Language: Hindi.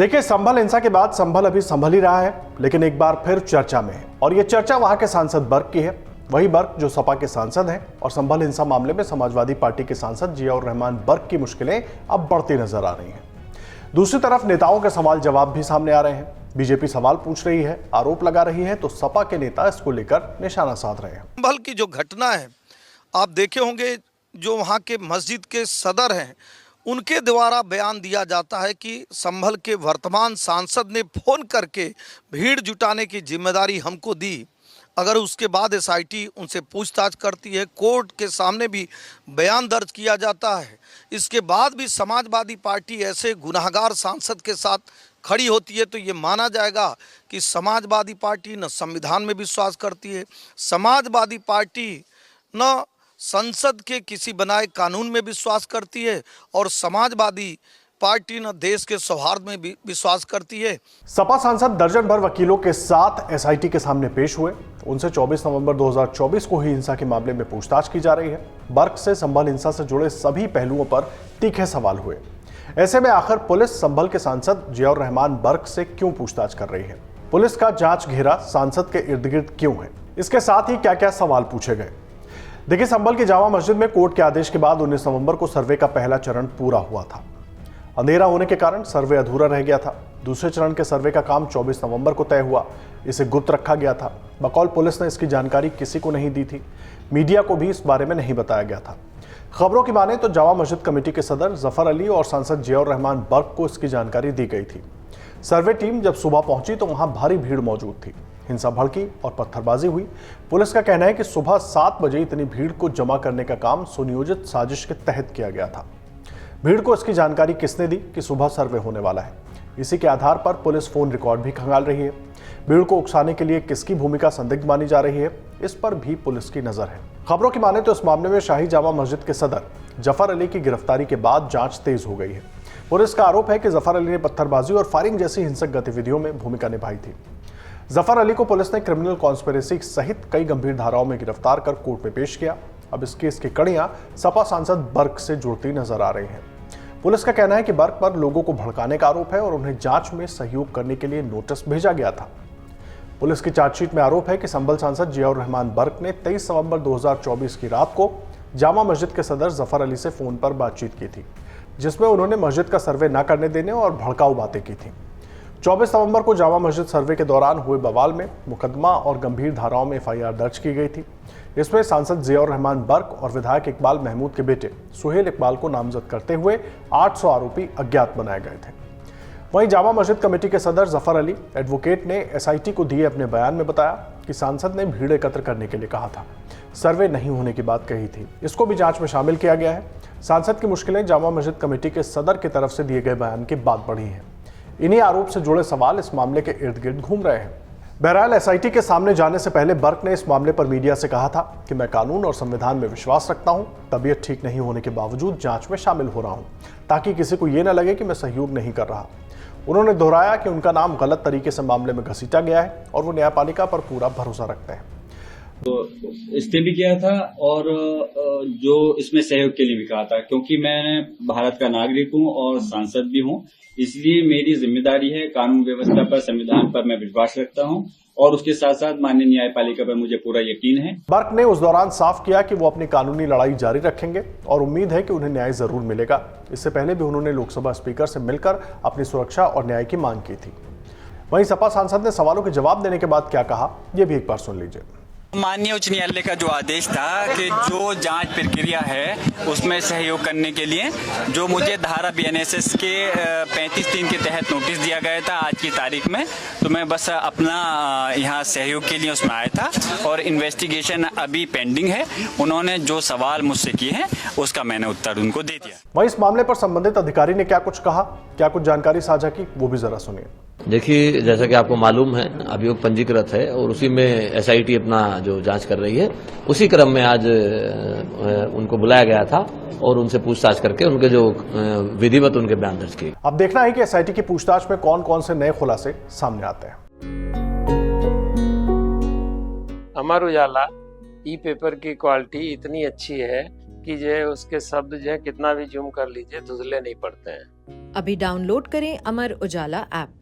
देखिए, संभल हिंसा के बाद संभल अभी संभल ही रहा है, लेकिन एक बार फिर चर्चा में है और ये चर्चा वहां के सांसद बर्क की है। वही बर्क जो सपा के सांसद हैं और संभल हिंसा मामले में समाजवादी पार्टी के सांसद जियाउर रहमान बर्क की मुश्किलें अब बढ़ती नजर आ रही हैं। दूसरी तरफ नेताओं के सवाल जवाब भी सामने आ रहे हैं। बीजेपी सवाल पूछ रही है, आरोप लगा रही है, तो सपा के नेता इसको लेकर निशाना साध रहे हैं। संभल की जो घटना है, आप देखे होंगे, जो वहाँ के मस्जिद के सदर हैं उनके द्वारा बयान दिया जाता है कि संभल के वर्तमान सांसद ने फोन करके भीड़ जुटाने की जिम्मेदारी हमको दी। अगर उसके बाद एसआईटी उनसे पूछताछ करती है, कोर्ट के सामने भी बयान दर्ज किया जाता है, इसके बाद भी समाजवादी पार्टी ऐसे गुनाहगार सांसद के साथ खड़ी होती है, तो ये माना जाएगा कि समाजवादी पार्टी न संविधान में विश्वास करती है, समाजवादी पार्टी न संसद के किसी बनाए कानून में विश्वास करती है और समाजवादी पार्टी न देश के सौहार्द में भी विश्वास करती है। सपा सांसद दर्जन भर वकीलों के साथ एसआईटी के सामने पेश हुए। उनसे 24 नवंबर 2024 को ही हिंसा के मामले में पूछताछ की जा रही है। बर्क से संभल हिंसा से जुड़े सभी पहलुओं पर तीखे सवाल हुए। ऐसे में आखिर पुलिस संभल के सांसद जियाउर रहमान बर्क से क्यों पूछताछ कर रही है? पुलिस का जांच घेरा सांसद के इर्द गिर्द क्यों है? इसके साथ ही क्या क्या सवाल पूछे गए? देखिए, संभल की जामा मस्जिद में कोर्ट के आदेश के बाद 19 नवंबर को सर्वे का पहला चरण पूरा हुआ था। अंधेरा होने के कारण सर्वे अधूरा रह गया था। दूसरे चरण के सर्वे का काम 24 नवंबर को तय हुआ। इसे गुप्त रखा गया था। बकौल पुलिस ने इसकी जानकारी किसी को नहीं दी थी। मीडिया को भी इस बारे में नहीं बताया गया था। खबरों की माने तो जामा मस्जिद कमेटी के सदर जफर अली और सांसद जियाउर रहमान बर्क को इसकी जानकारी दी गई थी। सर्वे टीम जब सुबह पहुंची तो वहां भारी भीड़ मौजूद थी। हिंसा भड़की और पत्थरबाजी हुई। पुलिस का कहना है कि सुबह 7 बजे इतनी भीड़ को जमा करने का काम सुनियोजित साजिश के तहत किया गया था। भीड़ को इसकी जानकारी किसने दी कि सुबह सर्वे होने वाला है? इसी के आधार पर पुलिस फोन रिकॉर्ड भी खंगाल रही है। भीड़ को उकसाने के लिए किसकी भूमिका संदिग्ध मानी जा रही है, इस पर भी पुलिस की नजर है। खबरों की माने तो इस मामले में शाही जामा मस्जिद के सदर जफर अली की गिरफ्तारी के बाद जांच तेज हो गई है। पुलिस का आरोप है कि जफर अली ने पत्थरबाजी और फायरिंग जैसी हिंसक गतिविधियों में भूमिका निभाई थी। जफर अली को पुलिस ने क्रिमिनल कॉन्स्पिरेसी सहित कई गंभीर धाराओं में गिरफ्तार कर कोर्ट में पेश किया। अब इस केस की कड़ियां सपा सांसद बर्क से जुड़ती नजर आ रही हैं। पुलिस का कहना है कि बर्क पर लोगों को भड़काने का आरोप है और उन्हें जांच में सहयोग करने के लिए नोटिस भेजा गया था। पुलिस की चार्जशीट में आरोप है कि संभल सांसद जियाउर रहमान बर्क ने 23 नवंबर 2024 की रात को जामा मस्जिद के सदर जफर अली से फोन पर बातचीत की थी, जिसमें उन्होंने मस्जिद का सर्वे न करने देने और भड़काऊ बातें की थी। 24 नवंबर को जामा मस्जिद सर्वे के दौरान हुए बवाल में मुकदमा और गंभीर धाराओं में एफआईआर दर्ज की गई थी। इसमें सांसद जियाउर रहमान बर्क और विधायक इकबाल महमूद के बेटे सुहेल इकबाल को नामजद करते हुए 800 आरोपी अज्ञात बनाए गए थे। वहीं जामा मस्जिद कमेटी के सदर जफर अली एडवोकेट ने एसआईटी को दिए अपने बयान में बताया कि सांसद ने भीड़ एकत्र करने के लिए कहा था, सर्वे नहीं होने की बात कही थी। इसको भी जांच में शामिल किया गया है। सांसद की मुश्किलें जामा मस्जिद कमेटी के सदर की तरफ से दिए गए बयान के बाद बढ़ी हैं। इन्हीं आरोप से जुड़े सवाल इस मामले के इर्द गिर्द घूम रहे हैं। बहरहाल, एसआईटी के सामने जाने से पहले बर्क ने इस मामले पर मीडिया से कहा था कि मैं कानून और संविधान में विश्वास रखता हूं। तबीयत ठीक नहीं होने के बावजूद जांच में शामिल हो रहा हूं, ताकि किसी को यह न लगे कि मैं सहयोग नहीं कर रहा। उन्होंने दोहराया कि उनका नाम गलत तरीके से मामले में घसीटा गया है और वो न्यायपालिका पर पूरा भरोसा रखते हैं। तो स्टे भी किया था और जो इसमें सहयोग के लिए भी कहा था, क्योंकि मैं भारत का नागरिक हूं और सांसद भी हूं, इसलिए मेरी जिम्मेदारी है कानून व्यवस्था पर, संविधान पर मैं विश्वास रखता हूं और उसके साथ साथ माननीय न्यायपालिका पर मुझे पूरा यकीन है। बर्क ने उस दौरान साफ किया कि वो अपनी कानूनी लड़ाई जारी रखेंगे और उम्मीद है कि उन्हें न्याय जरूर मिलेगा। इससे पहले भी उन्होंने लोकसभा स्पीकर से मिलकर अपनी सुरक्षा और न्याय की मांग की थी। वहीं सपा सांसद ने सवालों के जवाब देने के बाद क्या कहा, यह भी एक बार सुन लीजिए। माननीय उच्च न्यायालय का जो आदेश था कि जो जांच प्रक्रिया है उसमें सहयोग करने के लिए जो मुझे धारा बीएनएसएस के 35(3) के तहत नोटिस दिया गया था आज की तारीख में, तो मैं बस अपना यहाँ सहयोग के लिए उसमें आया था और इन्वेस्टिगेशन अभी पेंडिंग है। उन्होंने जो सवाल मुझसे किए हैं उसका मैंने उत्तर उनको दे दिया। वहीं इस मामले पर संबंधित अधिकारी ने क्या कुछ कहा, क्या कुछ जानकारी साझा की, वो भी जरा सुनिए। देखिए, जैसा कि आपको मालूम है, अभियोग पंजीकृत है और उसी में एसआईटी अपना जो जांच कर रही है, उसी क्रम में आज उनको बुलाया गया था और उनसे पूछताछ करके उनके जो विधिवत उनके बयान दर्ज किए। अब देखना है कि एसआईटी की पूछताछ में कौन कौन से नए खुलासे सामने आते हैं। अमर उजाला ई पेपर की क्वालिटी इतनी अच्छी है कि जो उसके शब्द जो कितना भी जूम कर लीजिए धुंधले नहीं पड़ते हैं। अभी डाउनलोड करें अमर उजाला ऐप।